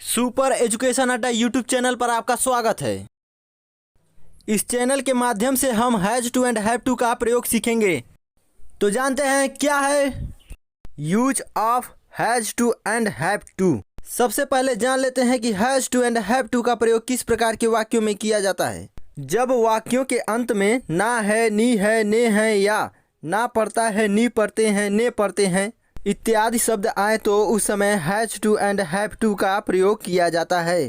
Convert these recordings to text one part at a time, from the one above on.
Super education अड्डा YouTube channel पर आपका स्वागत है। इस चैनल के माध्यम से हम has to and have to का प्रयोग सीखेंगे। तो जानते हैं क्या है use of has to and have to. सबसे पहले जान लेते हैं कि has to and have to का प्रयोग किस प्रकार के वाक्यों में किया जाता है। जब वाक्यों के अंत में ना है, नी है, ने है या ना पढ़ता है, नी पढ़ते हैं, ने पढ़ते हैं इत्यादि शब्द आए तो उस समय has to and have to का प्रयोग किया जाता है।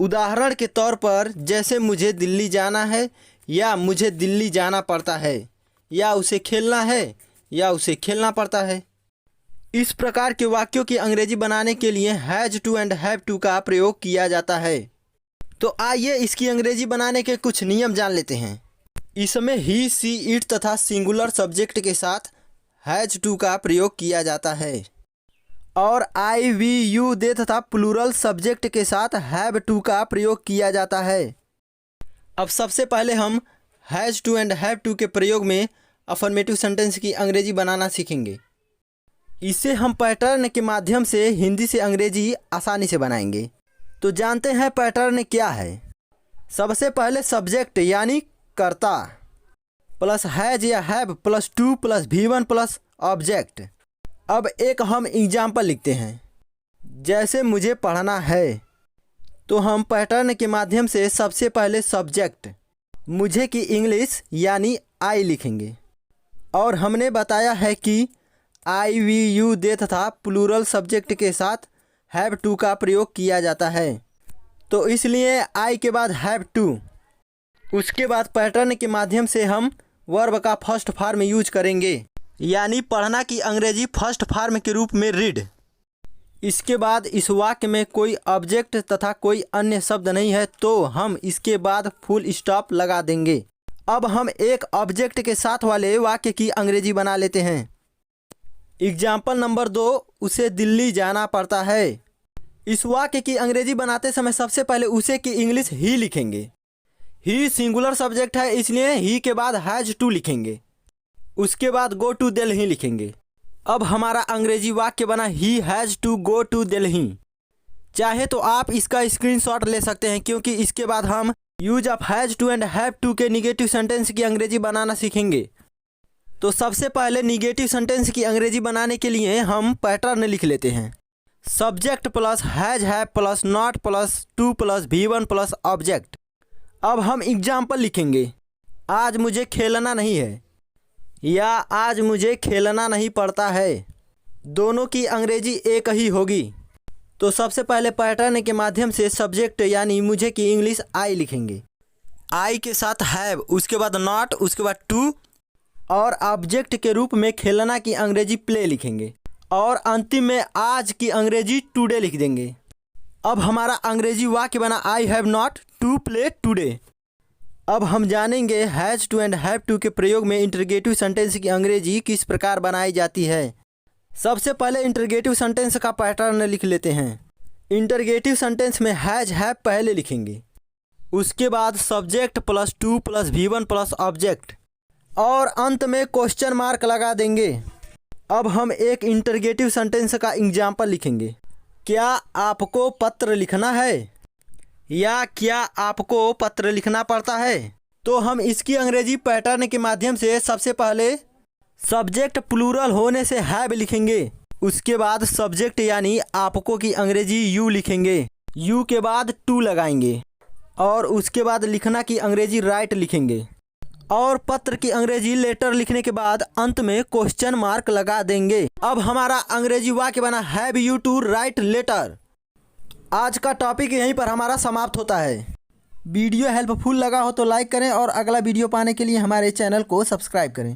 उदाहरण के तौर पर जैसे मुझे दिल्ली जाना है या मुझे दिल्ली जाना पड़ता है या उसे खेलना है या उसे खेलना पड़ता है। इस प्रकार के वाक्यों की अंग्रेजी बनाने के लिए has to and have to का प्रयोग किया जाता है। तो आइए इसकी अंग्रेजी बनाने के कुछ नियम जान लेते हैं। इसमें ही, सी, इट तथा सिंगुलर सब्जेक्ट के साथ हैज टू का प्रयोग किया जाता है और आई, वी, यू, दे तथा प्लूरल सब्जेक्ट के साथ हैव टू का प्रयोग किया जाता है। अब सबसे पहले हम has to and have to के प्रयोग में अफर्मेटिव सेंटेंस की अंग्रेजी बनाना सीखेंगे। इसे हम पैटर्न के माध्यम से हिंदी से अंग्रेजी आसानी से बनाएंगे। तो जानते हैं पैटर्न क्या है। सबसे पहले सब्जेक्ट यानी कर्ता प्लस हैज या have plus two plus V1 plus object. अब एक हम एग्जाम्पल लिखते हैं। जैसे मुझे पढ़ना है तो हम पैटर्न के माध्यम से सबसे पहले सब्जेक्ट मुझे की इंग्लिश यानी आई लिखेंगे और हमने बताया है कि आई, वी, यू, दे तथा प्लूरल सब्जेक्ट के साथ हैव टू का प्रयोग किया जाता है। तो इसलिए आई के बाद हैव टू, उसके बाद पैटर्न के माध्यम से हम वर्ब का फर्स्ट फॉर्म यूज करेंगे यानी पढ़ना की अंग्रेजी फर्स्ट फॉर्म के रूप में रीड। इसके बाद इस वाक्य में कोई ऑब्जेक्ट तथा कोई अन्य शब्द नहीं है तो हम इसके बाद फुल स्टॉप लगा देंगे। अब हम एक ऑब्जेक्ट के साथ वाले वाक्य की अंग्रेजी बना लेते हैं। एग्जाम्पल नंबर 2, उसे दिल्ली जाना पड़ता है। इस वाक्य की अंग्रेजी बनाते समय सबसे पहले उसे की इंग्लिश ही लिखेंगे। ही सिंगुलर सब्जेक्ट है इसलिए ही के बाद हैज टू लिखेंगे, उसके बाद गो टू दिल्ली लिखेंगे। अब हमारा अंग्रेजी वाक्य बना ही has to go to Delhi. चाहे तो आप इसका स्क्रीनशॉट ले सकते हैं क्योंकि इसके बाद हम use of has to and have to के निगेटिव सेंटेंस की अंग्रेजी बनाना सीखेंगे। तो सबसे पहले निगेटिव सेंटेंस की अंग्रेजी बनाने के लिए हम पैटर्न लिख लेते हैं। Subject plus has have plus not plus two plus V1 plus object. अब हम एग्जाम्पल लिखेंगे। आज मुझे खेलना नहीं है या आज मुझे खेलना नहीं पड़ता है। दोनों की अंग्रेजी एक ही होगी। तो सबसे पहले पैटर्न के माध्यम से सब्जेक्ट यानी मुझे की इंग्लिश आई लिखेंगे। आई के साथ हैव, उसके बाद नॉट, उसके बाद टू और ऑब्जेक्ट के रूप में खेलना की अंग्रेजी प्ले लिखेंगे और अंतिम में आज की अंग्रेजी टुडे लिख देंगे। अब हमारा अंग्रेजी वाक्य बना I have not to play today. अब हम जानेंगे has to and have to के प्रयोग में इंटरगेटिव सेंटेंस की अंग्रेजी किस प्रकार बनाई जाती है। सबसे पहले इंटरगेटिव सेंटेंस का पैटर्न लिख लेते हैं। इंटरगेटिव सेंटेंस में हैज हैव पहले लिखेंगे, उसके बाद subject plus two plus V1 plus object और अंत में क्वेश्चन मार्क लगा देंगे। अब हम एक इंटरगेटिव सेंटेंस का एग्जाम्पल लिखेंगे। क्या आपको पत्र लिखना है या क्या आपको पत्र लिखना पड़ता है। तो हम इसकी अंग्रेजी पैटर्न के माध्यम से सबसे पहले सब्जेक्ट प्लूरल होने से हैव लिखेंगे, उसके बाद सब्जेक्ट यानी आपको की अंग्रेजी यू लिखेंगे, यू के बाद टू लगाएंगे और उसके बाद लिखना की अंग्रेजी राइट लिखेंगे और पत्र की अंग्रेजी लेटर लिखने के बाद अंत में क्वेश्चन मार्क लगा देंगे। अब हमारा अंग्रेजी वाक्य बना have you to write letter. आज का टॉपिक यहीं पर हमारा समाप्त होता है। वीडियो हेल्पफुल लगा हो तो लाइक करें और अगला वीडियो पाने के लिए हमारे चैनल को सब्सक्राइब करें।